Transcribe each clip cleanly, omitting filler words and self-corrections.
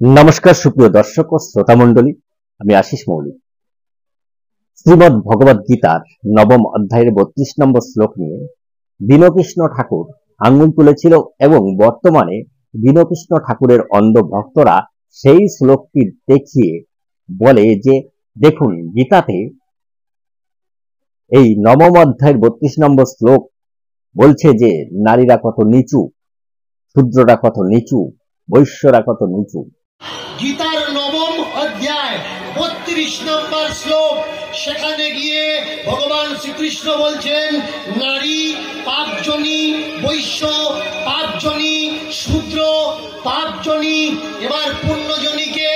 নমস্কার সুপ্রিয় দর্শক ও শ্রোতা মণ্ডলী, আমি আশিস মৌলিক। শ্রীমদ্ ভগবদ গীতার নবম অধ্যায়ের 32 নম্বর শ্লোক নিয়ে দীনকৃষ্ণ ঠাকুর আঙ্গুল তুলেছিল এবং বর্তমানে দীনকৃষ্ণ ঠাকুরের অন্ধ ভক্তরা সেই শ্লোকটি দেখিয়ে বলে যে দেখুন, গীতাতে এই নবম অধ্যায়ের 32 নম্বর শ্লোক বলছে যে নারীরা কত নিচু, শূদ্ররা কত নিচু, বৈশ্যরা কত নিচু। গীতার নবম অধ্যায় 32 নম্বর শ্লোক, সেখানে গিয়ে ভগবান শ্রীকৃষ্ণ বলছেন নারী পাপজনী, বৈশ্য পাপজনী, শূদ্র পাপজনী। এবার পুণ্যজনীকে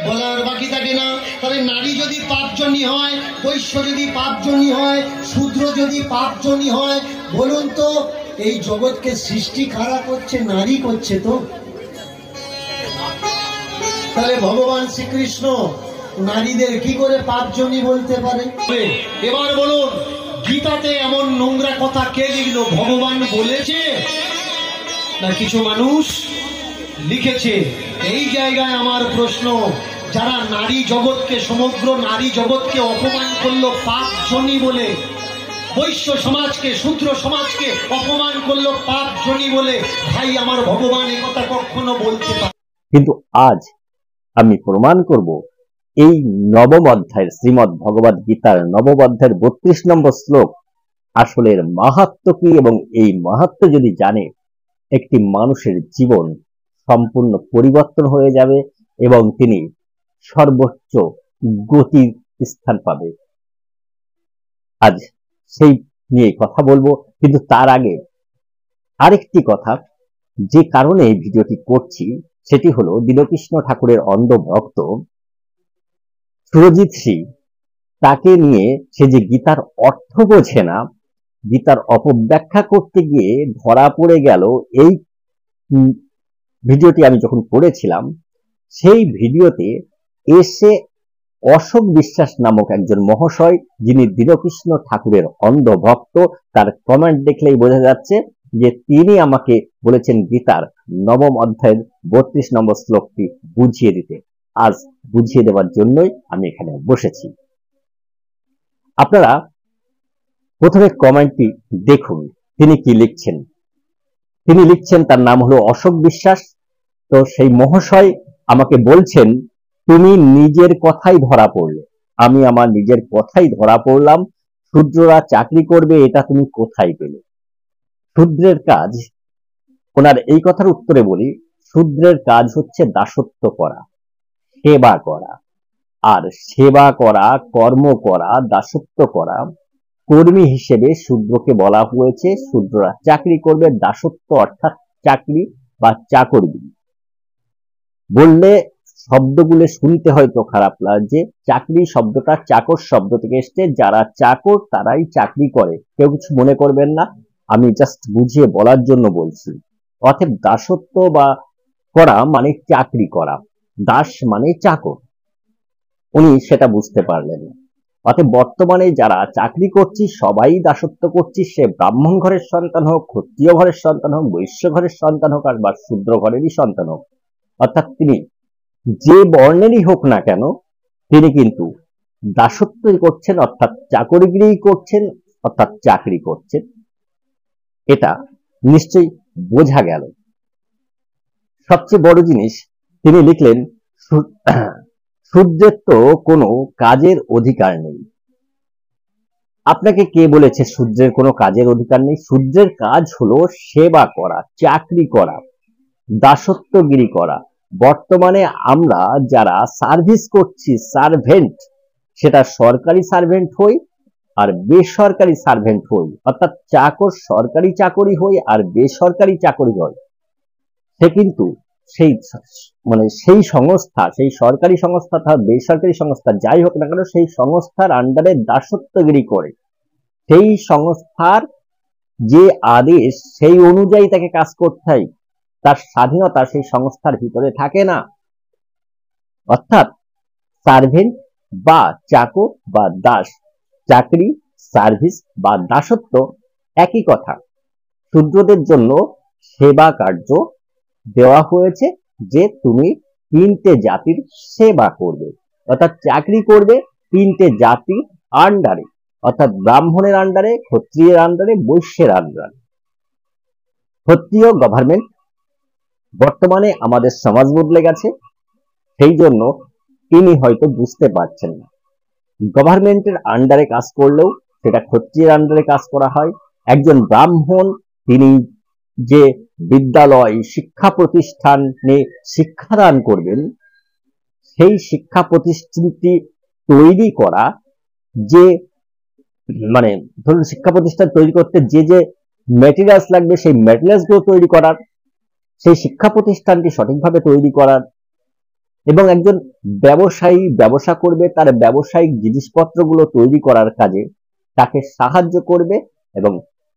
বলার বাকি থাকে না। তাহলে নারী যদি পাপজনী হয়, বৈশ্য যদি পাপজনী হয়, শূদ্র যদি পাপজনী হয়, বলুন তো এই জগৎকে সৃষ্টি কারা করছে? নারী করছে তো। তাহলে ভগবান শ্রীকৃষ্ণ নারীদের কি করে পাপজনী বলতে পারে? এবার বলুন, গীতাতে এমন নোংরা কথা কে লিখলো? ভগবান বলেছে না কিছু মানুষ লিখেছে? এই জায়গায় আমার প্রশ্ন, যারা নারী জগৎকে, সমগ্র নারী জগৎকে অপমান করলো পাপজনী বলে, বৈশ্য সমাজকে, শূদ্র সমাজকে অপমান করলো পাপজনী বলে, ভাই আমার ভগবান একথা কখনো বলতে পারে? কিন্তু আজ আমি প্রমাণ করব এই নবম অধ্যায়ের শ্রীমদ্ ভগবদ গীতার নবম অধ্যায়ের 32 নম্বর শ্লোক আসলে এর মাহাত্ম্য কি, এবং এই মাহাত্ম্য যদি জানে একটি মানুষের জীবন সম্পূর্ণ পরিবর্তন হয়ে যাবে এবং তিনি সর্বোচ্চ গতির স্থান পাবে। আজ সেই নিয়ে কথা বলবো, কিন্তু তার আগে আরেকটি কথা, যে কারণে এই ভিডিওটি করছি সেটি হলো দীনকৃষ্ণ ঠাকুরের অন্ধ ভক্ত সুরজিৎ সিং, তাকে নিয়ে সে যে গীতার অর্থ বোঝে না, গীতার অপব্যাখ্যা করতে গিয়ে ধরা পড়ে গেল। এই ভিডিওটি আমি যখন করেছিলাম, সেই ভিডিওতে এসে অশোক বিশ্বাস নামক একজন মহাশয়, যিনি দীনকৃষ্ণ ঠাকুরের অন্ধ ভক্ত, তার কমেন্ট দেখলেই বোঝা যাচ্ছে যে তিনি আমাকে বলেছেন গীতার নবম অধ্যায়ের 32 নম্বর শ্লোকটি বুঝিয়ে দিতে। আজ বুঝিয়ে দেওয়ার জন্যই আমি এখানে বসেছি। আপনারা প্রথমে কমেন্টটি দেখুন, তিনি কি লিখছেন। তিনি লিখছেন, তার নাম হলো অশোক বিশ্বাস। তো সেই মহাশয় আমাকে বলছেন, তুমি নিজের কথাই ধরা পড়লে। আমি আমার নিজের কথাই ধরা পড়লাম। শূদ্ররা চাকরি করবে, এটা তুমি কোথায় পেলে? শূদ্রের কাজ, ওনার এই কথার উত্তরে বলি, শূদ্রের কাজ হচ্ছে দাসত্ব করা, সেবা করা। আর সেবা করা, কর্ম করা, দাসত্ব করা, কর্মী হিসেবে শূদ্রকে বলা হয়েছে। শূদ্ররা চাকরি করবে, দাসত্ব অর্থাৎ চাকরি বা চাকরগিরি বললে শব্দগুলো শুনতে হয়তো খারাপ লাগছে। চাকরি শব্দটা চাকর শব্দ থেকে এসছে, যারা চাকর তারাই চাকরি করে, কেউ কিছু মনে করবেন না, আমি জাস্ট বুঝিয়ে বলার জন্য বলছি। অর্থাৎ দাসত্ব বা করা মানে চাকরি করা, দাস মানে চাকর। উনি সেটা বুঝতে পারলেন না। অর্থাৎ বর্তমানে যারা চাকরি করছি সবাই দাসত্ব করছি, সে ব্রাহ্মণ ঘরের সন্তান হোক, ক্ষত্রিয় ঘরের সন্তান হোক, বৈশ্য ঘরের সন্তান হোক, আর বা শূদ্র ঘরেরই সন্তান হোক, অর্থাৎ তিনি যে বর্ণেরই হোক না কেন, তিনি কিন্তু দাসত্বই করছেন, অর্থাৎ চাকরিগিরি করছেন, অর্থাৎ চাকরি করছেন। এটা নিশ্চয়ই বোঝা গেল। সবচেয়ে বড় জিনিস তিনি লিখলেন, শূদ্রের তো কোনো কাজের অধিকার নেই। আপনাকে কে বলেছে শূদ্রের কোনো কাজের অধিকার নেই? শূদ্রের কাজ হলো সেবা করা, চাকরি করা, দাসত্বগিরি করা। বর্তমানে আমরা যারা সার্ভিস করছি, সার্ভেন্ট, সেটা সরকারি সার্ভেন্ট হই আর বেসরকারি সার্ভেন্ট হই, অর্থাৎ চাকর সরকারি চাকরি হই আর বেসরকারি চাকরি হয়, সে কিন্তু সেই সেই সংস্থা, সেই সরকারি সংস্থা বা বেসরকারি সংস্থা যাই হোক না কেন, সেই সংস্থার আন্ডারে দাসত্বগিরি করে। সেই সংস্থার যে আদেশ, সেই অনুযায়ী তাকে কাজ করতে হয়। তার স্বাধীনতা সেই সংস্থার ভিতরে থাকে না। অর্থাৎ সার্ভেন্ট বা চাকর বা দাস, চাকরি, সার্ভিস বা দাসত্ব একই কথা। শূদ্রদের জন্য সেবা কার্য দেওয়া হয়েছে যে তুমি তিনটে জাতির সেবা করবে, অর্থাৎ চাকরি করবে তিনটে জাতির আন্ডারে, অর্থাৎ ব্রাহ্মণের আন্ডারে, ক্ষত্রিয়ের আন্ডারে, বৈশ্যের আন্ডারে। ক্ষত্রিয় গভর্নমেন্ট, বর্তমানে আমাদের সমাজ বদলে গেছে, সেই জন্য তিনি হয়তো বুঝতে পারছেন না। গভর্নমেন্টের আন্ডারে কাজ করলেও সেটা ক্ষত্রিয়ের আন্ডারে কাজ করা হয়। একজন ব্রাহ্মণ তিনি যে বিদ্যালয় শিক্ষা প্রতিষ্ঠানে শিক্ষাদান করবেন, সেই শিক্ষা প্রতিষ্ঠানটি তৈরি করা, যে মানে ধরুন শিক্ষা প্রতিষ্ঠান তৈরি করতে যে যে ম্যাটেরিয়ালস লাগবে সেই ম্যাটেরিয়ালস গুলো তৈরি করার, সেই শিক্ষা প্রতিষ্ঠানটি সঠিকভাবে তৈরি করার, এবং একজন ব্যবসায়ী ব্যবসা করবে তার ব্যবসায়িক জিনিসপত্রগুলো তৈরি করার কাজে তাকে সাহায্য করবে এবং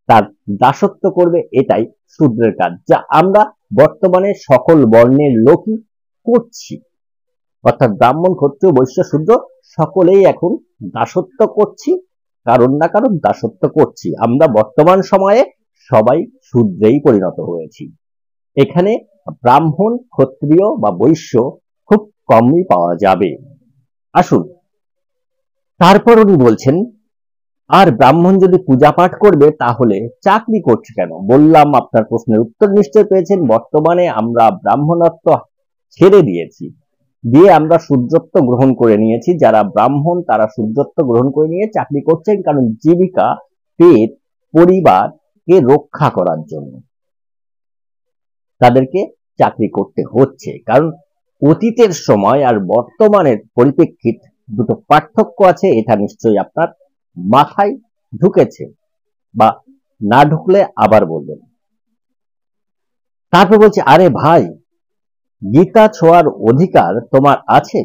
তার দাসত্ব করবে, এটাই শূদ্রের কাজ, যা আমরা বর্তমানে সকল বর্ণের লোকই করছি। অর্থাৎ ব্রাহ্মণ, ক্ষত্রিয়, বৈশ্য, শূদ্র সকলেই এখন দাসত্ব করছি, কারণ না কারণ দাসত্ব করছি। আমরা বর্তমান সময়ে সবাই শূদ্রেই পরিণত হয়েছি। এখানে ব্রাহ্মণ, ক্ষত্রিয় বা বৈশ্য খুব কমই পাওয়া যাবে। আসুন, তারপর উনি বলছেন, আর ব্রাহ্মণ যদি পূজা পাঠ করবে তাহলে চাকরি করছে কেন? বললাম, আপনার প্রশ্নের উত্তর নিশ্চয় পেয়েছেন। বর্তমানে আমরা ব্রাহ্মণত্ব ছেড়ে দিয়েছি, দিয়ে আমরা শূদ্রত্ব গ্রহণ করে নিয়েছি। যারা ব্রাহ্মণ তারা শূদ্রত্ব গ্রহণ করে নিয়ে চাকরি করছেন, কারণ জীবিকা, পেট, পরিবারকে রক্ষা করার জন্য তাদেরকে চাকরি করতে হচ্ছে। কারণ অতীতের সময় আর বর্তমানের পরিপ্রেক্ষিত দুটো পার্থক্য আছে, এটা নিশ্চয়ই আপনার মাথায় ঢুকেছে, বা না ঢুকলে আবার বলবেন। তারপর বলছে, আরে ভাই, গীতা ছোঁয়ার অধিকার তোমার আছে?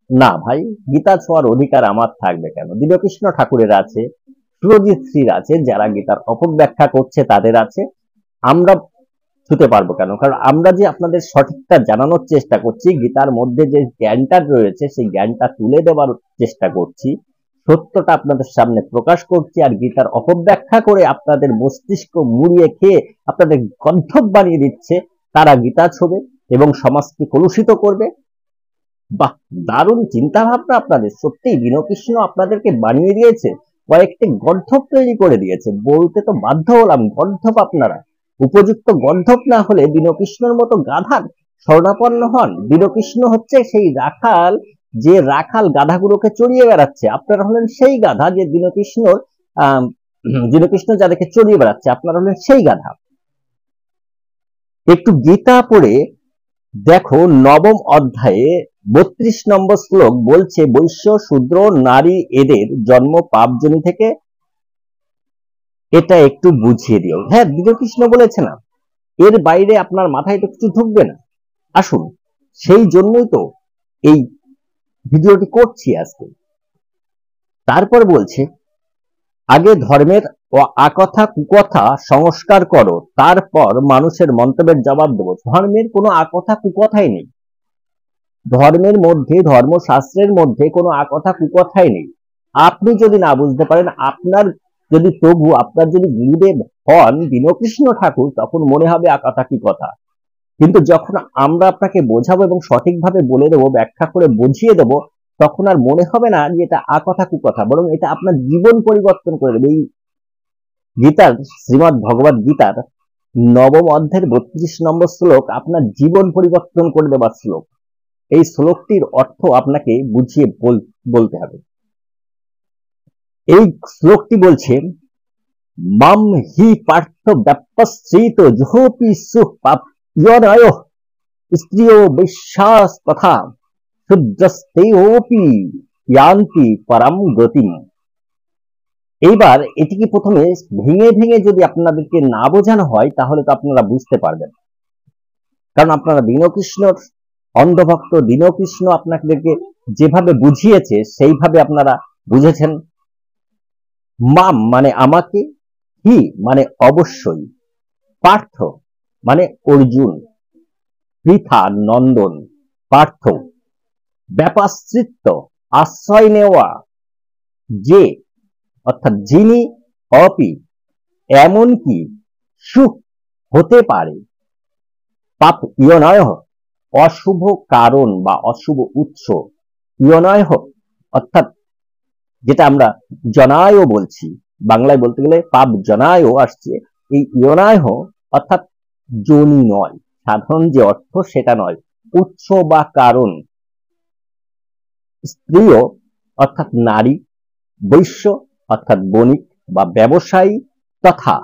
না ভাই, গীতা ছোঁয়ার অধিকার আমার থাকবে কেন? দীনকৃষ্ণ ঠাকুরের আছে, সুরজিৎ শ্রীর আছে, যারা গীতার অপব্যাখ্যা করছে তাদের আছে, আমরা ছুতে পারবো কেন? কারণ আমরা যে আপনাদের সঠিকটা জানানোর চেষ্টা করছি, গীতার মধ্যে যে জ্ঞানটা রয়েছে সেই জ্ঞানটা তুলে দেওয়ার চেষ্টা করছি, সত্যটা আপনাদের সামনে প্রকাশ করছি। আর গীতার অপব্যাখ্যা করে আপনাদের মস্তিষ্ক মুড়িয়ে খেয়ে আপনাদের গন্ধব বানিয়ে দিচ্ছে, তারা গীতা ছোবে এবং সমাজকে কলুষিত করবে। বাহ, দারুণ চিন্তা ভাবনা আপনাদের। সত্যিই দীনকৃষ্ণ আপনাদেরকে বানিয়ে দিয়েছে, কয়েকটি গন্ধব তৈরি করে দিয়েছে। বলতে তো বাধ্য হলাম, গন্ধব আপনারা। উপযুক্ত গন্ধব না হলে দীনকৃষ্ণের মতো গাধার শরণাপন্ন হন। দীনকৃষ্ণ হচ্ছে সেই রাখাল, যে রাখাল গাধাগুলোকে চড়িয়ে বেড়াচ্ছে। আপনারা হলেন সেই গাধা যে দীনকৃষ্ণ যাদেরকে চড়িয়ে বেড়াচ্ছে, আপনারা হলেন সেই গাধা। একটু গীতা পড়ে দেখো, নবম অধ্যায়ে 32 নম্বর শ্লোক বলছে, বৈশ্য, শূদ্র, নারী এদের জন্ম পাপজনী থেকে। এটা একটু বুঝিয়ে দিও। হ্যাঁ, দীনকৃষ্ণ বলেছে না, এর বাইরে আপনার মাথায় তো কিছু ঢুকবে না। আসুন, সেই জন্যই তো এই ভিডিওটি করছি আজকে। তারপর বলছে, আগে ধর্মের ও আকথা কুকথা সংস্কার করো, তারপর মানুষের মন্তব্যের জবাব দেবো। ধর্মের কোনো আকথা কুকথাই নেই। ধর্মের মধ্যে, ধর্মশাস্ত্রের মধ্যে কোনো আকথা কুকথাই নেই। আপনি যদি না বুঝতে পারেন, আপনার যদি তবু আপনার যদি গুরুদেব হন দীনকৃষ্ণ ঠাকুর, তখন মনে হবে আকথা কি কথা। কিন্তু যখন আমরা আপনাকে বোঝাবো এবং সঠিকভাবে বলে দেবো, ব্যাখ্যা করে বুঝিয়ে দেবো, তখন আর মনে হবে না যে এটা আকথা কুকথা, বরং এটা আপনার জীবন পরিবর্তন করে দেবে। এই গীতার, শ্রীমদ্ ভগবত গীতার নবম অধ্যায়ের 32 নম্বর শ্লোক আপনার জীবন পরিবর্তন করে দেবার শ্লোক। এই শ্লোকটির অর্থ আপনাকে বুঝিয়ে বলতে হবে। এই শ্লোকটি বলছে, মাম হি পার্থ ব্যাপশ্রিত জুহোপি সুপাপ্যনয় স্ত্রিয় বিশ্বাস তথা শুদ্রস্তেয়োপি ইয়ান্তি পরম গতিম। এইবার এটিকে প্রথমে ভেঙে ভেঙে যদি আপনাদেরকে না বোঝানো হয় তাহলে তো আপনারা বুঝতে পারবেন, কারণ আপনারা দীনকৃষ্ণর অন্ধভক্ত। দীনকৃষ্ণ আপনাদেরকে যেভাবে বুঝিয়েছে সেইভাবে আপনারা বুঝেছেন। মাম মানে আমাকে, হি মানে অবশ্যই, পার্থ মানে অর্জুন, পৃথা নন্দন, পার্থ, ব্যাপাশ্রিত আশ্রয় নেওয়া, যে অর্থাৎ যিনি, অপি এমনকি, সুখ হতে পারে, পাপ ইয়নয় অশুভ কারণ বা অশুভ উৎস ইয়নয়, অর্থাৎ যেটা আমরা জনায় বলছি, বাংলায় বলতে গেলে পাপ জনায় আসছে, এই ইয়নায় অর্থাৎ যোনি নয়, সাধারণ যে অর্থ সেটা নয়, উৎস বা কারণ। স্ত্রীয় অর্থাৎ নারী, বৈশ্য অর্থাৎ বণিক বা ব্যবসায়ী, তথা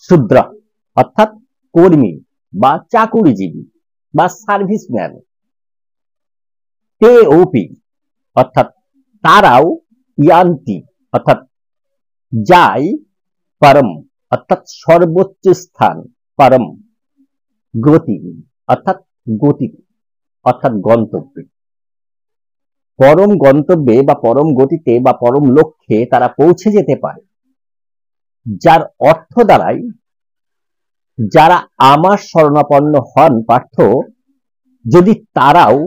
শূদ্র অর্থাৎ কর্মী বা চাকুরিজীবী বা সার্ভিসম্যান। তে ওপি অর্থাৎ তারাও, ইয়ান্তি অর্থাৎ যাই, পরম অর্থাৎ সর্বোচ্চ স্থান, পরম গতি অর্থাৎ গতি অর্থাৎ গন্তব্যে, পরম গন্তব্যে বা পরম গতিতে বা পরম লক্ষ্যে তারা পৌঁছে যেতে পারে, যার অর্থ দ্বারাই যারা আমার শরণাপন্ন হন পার্থ, যদি তারাও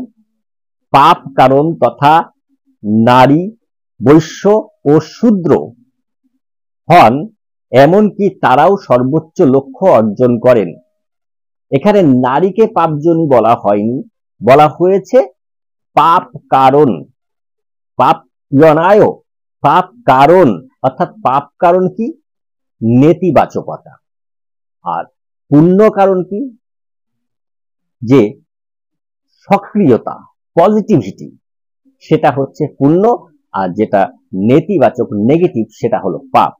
পাপ কারণ তথা নারী, বৈশ্য ও শূদ্র হন, এমনকি তারাও সর্বোচ্চ লক্ষ্য অর্জন করেন। এখানে নারীকে পাপজনী বলা হয়নি, বলা হয়েছে পাপ কারণ, পাপ ইয়নায়, পাপ কারণ অর্থাৎ পাপ কারণ কি, নেতিবাচকতা, আর পুণ্য কারণ কি, যে সক্রিয়তা, পজিটিভিটি, সেটা হচ্ছে পুণ্য, আর যেটা নেতিবাচক নেগেটিভ সেটা হলো পাপ।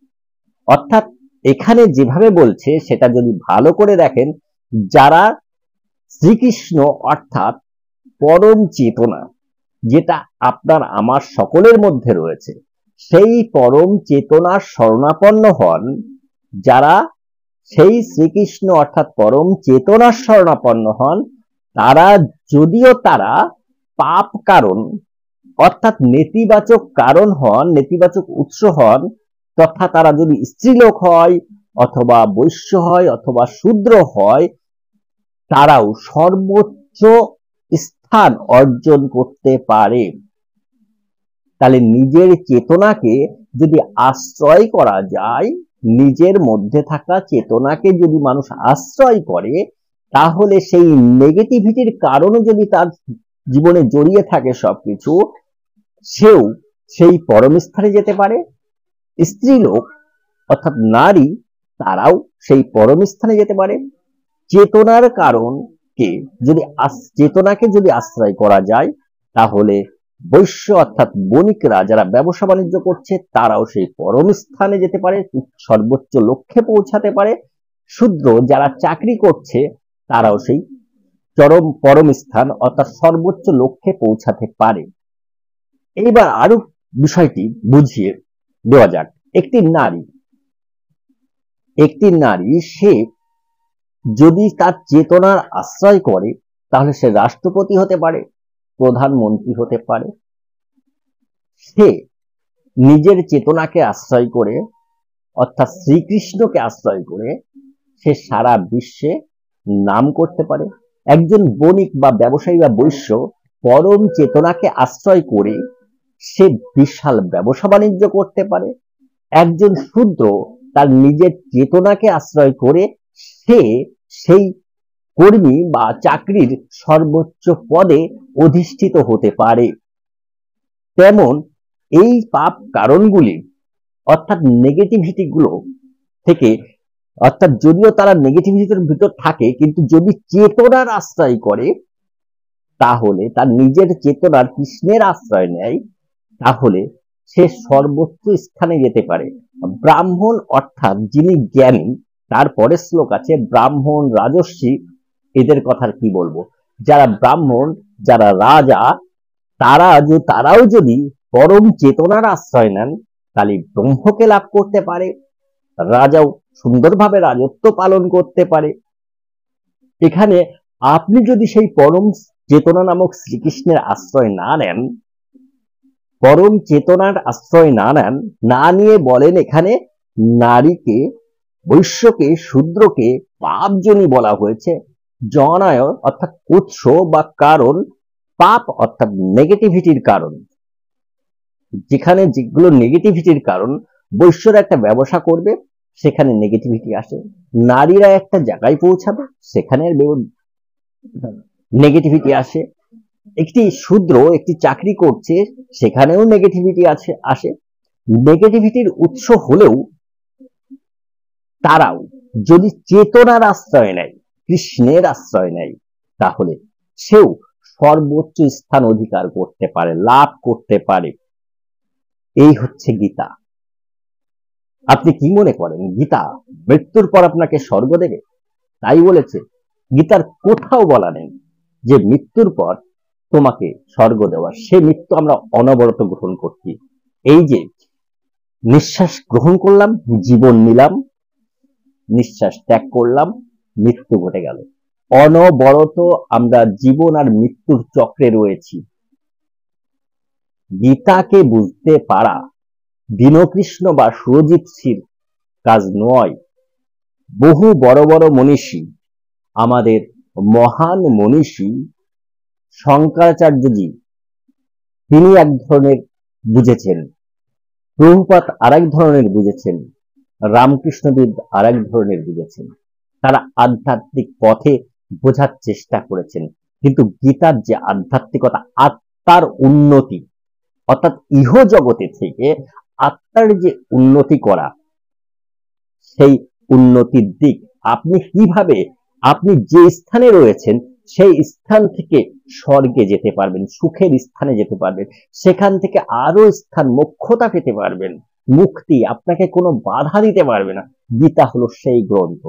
অর্থাৎ এখানে যেভাবে বলছে সেটা যদি ভালো করে দেখেন, যারা শ্রীকৃষ্ণ অর্থাৎ পরম চেতনা, যেটা আপনার আমার সকলের মধ্যে রয়েছে, সেই পরম চেতনার শরণাপন্ন হন, যারা সেই শ্রীকৃষ্ণ অর্থাৎ পরম চেতনার শরণাপন্ন হন, তারা যদিও তারা পাপ কারণ অর্থাৎ নেতিবাচক কারণ হন, নেতিবাচক উৎস হন, তথা তারা যদি স্ত্রীলোক হয় অথবা বৈশ্য হয় অথবা শূদ্র হয়, তারাও সর্বোচ্চ স্থান অর্জন করতে পারে। তাহলে নিজের চেতনাকে যদি আশ্রয় করা যায়, নিজের মধ্যে থাকা চেতনাকে যদি মানুষ আশ্রয় করে, তাহলে সেই নেগেটিভিটির কারণে যদি তার জীবনে জড়িয়ে থাকে সবকিছু, সেও সেই পরম স্থানে যেতে পারে। স্ত্রীলোক অর্থাৎ নারী, তারাও সেই পরম স্থানে যেতে পারে। চেতনার কারণকে যদি চেতনাকে যদি আশ্রয় করা যায়, তাহলে বৈশ্য অর্থাৎ বণিকরা যারা ব্যবসা বাণিজ্য করছে, তারাও সেই পরম স্থানে যেতে পারে, সর্বোচ্চ লক্ষ্যে পৌঁছাতে পারে। শূদ্র যারা চাকরি করছে, তারাও সেই পরম স্থান অর্থাৎ সর্বোচ্চ লক্ষ্যে পৌঁছাতে পারে। এইবার আরো বিষয়টি বুঝিয়ে দেওয়া যাক। একটি নারী সে যদি তার চেতনার আশ্রয় করে, তাহলে সে রাষ্ট্রপতি হতে পারে, প্রধানমন্ত্রী হতে পারে। সে নিজের চেতনাকে আশ্রয় করে অর্থাৎ শ্রীকৃষ্ণকে আশ্রয় করে সে সারা বিশ্বে নাম করতে পারে। একজন বণিক বা ব্যবসায়ী বা বৈশ্য পরম চেতনাকে আশ্রয় করে সে বিশাল ব্যবসা বাণিজ্য করতে পারে। একজন শূদ্র তার নিজের চেতনাকে আশ্রয় করে সে সেই কর্মী বা চাকরির সর্বোচ্চ পদে অধিষ্ঠিত হতে পারে। তেমন এই পাপ কারণগুলি অর্থাৎ নেগেটিভিটি গুলো থেকে, অর্থাৎ যদিও তারা নেগেটিভিটির ভিতর থাকে, কিন্তু যদি চেতনার আশ্রয় করে, তাহলে তার নিজের চেতনার কৃষ্ণের আশ্রয় নেয়, তাহলে সে সর্বোচ্চ স্থানে যেতে পারে। ব্রাহ্মণ অর্থাৎ যিনি জ্ঞানী, তার পরের শ্লোক আছে ব্রাহ্মণ, রাজর্ষি, এদের কথা কি বলবো। যারা ব্রাহ্মণ, যারা রাজা, তারাও যদি পরম চেতনার আশ্রয় নেন, তাহলে ব্রহ্মকে লাভ করতে পারে, রাজাও সুন্দরভাবে রাজত্ব পালন করতে পারে। এখানে আপনি যদি সেই পরম চেতনা নামক শ্রীকৃষ্ণের আশ্রয় না নেন, পরম চেতনার আশ্রয় না নিয়ে বলেন এখানে নারীকে, বৈশ্যকে, শূদ্রকে পাপজনী বলা হয়েছে। জনায় অর্থাৎ উৎস বা কারণ, পাপ অর্থাৎ নেগেটিভিটির কারণ। যেখানে যেগুলো নেগেটিভিটির কারণ, বৈশ্যরা একটা ব্যবসা করবে, সেখানে নেগেটিভিটি আসে। নারীরা একটা জায়গায় পৌঁছাবে, সেখানে নেগেটিভিটি আসে। একটি শূদ্র একটি চাকরি করছে, সেখানেও নেগেটিভিটি আসে। নেগেটিভিটির উৎস হলেও তারাও যদি চেতনার আশ্রয় নেয়, কৃষ্ণের আশ্রয় নেয়, তাহলে সেও সর্বোচ্চ স্থান অধিকার করতে পারে, লাভ করতে পারে। এই হচ্ছে গীতা। আপনি কি মনে করেন গীতা মৃত্যুর পর আপনাকে স্বর্গ দেবে? তাই বলেছে। গীতার কোথাও বলা নেই যে মৃত্যুর পর তোমাকে স্বর্গ দেওয়া। সে মৃত্যু আমরা অনবরত গ্রহণ করছি। এই যে নিঃশ্বাস গ্রহণ করলাম, জীবন নিলাম, নিঃশ্বাস ত্যাগ করলাম, মৃত্যু ঘটে গেল। অনবরত আমরা জীবন আর মৃত্যুর চক্রে রয়েছি। গীতাকে বুঝতে পারা দীনকৃষ্ণ বা সুরজিৎ সির কাজ নয়। বহু বড় বড় মনীষী, আমাদের মহান মনীষী শঙ্করাচার্যজি, তিনি এক ধরনের বুঝেছেন, প্রভুপাদ আরেক ধরনের বুঝেছেন, রামকৃষ্ণদেব আরেক ধরনের বুঝেছেন। তারা আধ্যাত্মিক পথে বোঝার চেষ্টা করেছেন। কিন্তু গীতার যে আধ্যাত্মিকতা, আত্মার উন্নতি, অর্থাৎ ইহ জগতে থেকে আত্মার যে উন্নতি করা, সেই উন্নতির দিক আপনি কিভাবে, আপনি যে স্থানে রয়েছেন সেই স্থান থেকে স্বর্গে যেতে পারবেন, সুখের স্থানে যেতে পারবেন, সেখান থেকে আরো স্থান মোক্ষতা পেতে পারবেন, মুক্তি, আপনাকে কোনো বাধা দিতে পারবে না। গীতা হলো সেই গ্রন্থ।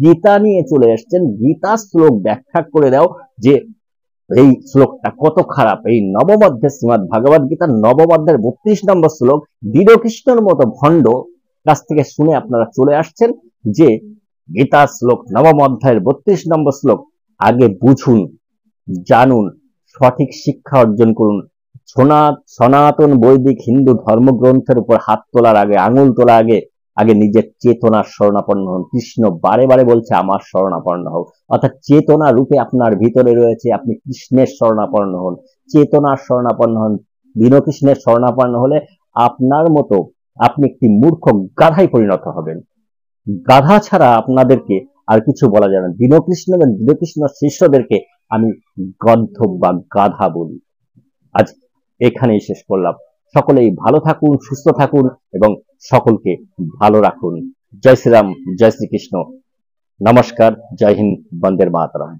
গীতা নিয়ে চলে এসছেন, গীতা শ্লোক ব্যাখ্যা করে দাও যে এই শ্লোকটা কত খারাপ। এই নবম অধ্যায় শ্রীমদ্ ভাগবত গীতার নবম অধ্যায়ের 32 নম্বর শ্লোক দৃঢ়কৃষ্ণের মতো ভণ্ড কাছ থেকে শুনে আপনারা চলে আসছেন যে গীতা শ্লোক নবম অধ্যায়ের 32 নম্বর শ্লোক। আগে বুঝুন, জানুন, সঠিক শিক্ষা অর্জন করুন। সনাতন বৈদিক হিন্দু ধর্মগ্রন্থের উপর হাত তোলার আগে, আঙুল তোলার আগে আগে নিজের চেতনার শরণাপন্ন হন। কৃষ্ণ বারে বারে বলছে আমার শরণাপন্ন হও, অর্থাৎ চেতনা রূপে আপনার ভিতরে রয়েছে, আপনি কৃষ্ণের শরণাপন্ন হন, চেতনার শরণাপন্ন হন। দীনকৃষ্ণের শরণাপন্ন হলে আপনার মতো আপনি একটি মূর্খ গাধায় পরিণত হবেন। গাধা ছাড়া আপনাদেরকে আর কিছু বলা যাবে না। দীনকৃষ্ণ এবং দীনকৃষ্ণ শিষ্যদেরকে আমি গদ্ধব বা গাধা বলি। আজ এখানেই শেষ করলাম। সকলেই ভালো থাকুন, সুস্থ থাকুন এবং সকলকে ভালো রাখুন। জয় শ্রীরাম, জয় শ্রীকৃষ্ণ, নমস্কার, জয় হিন্দ, বন্দে মাতরম।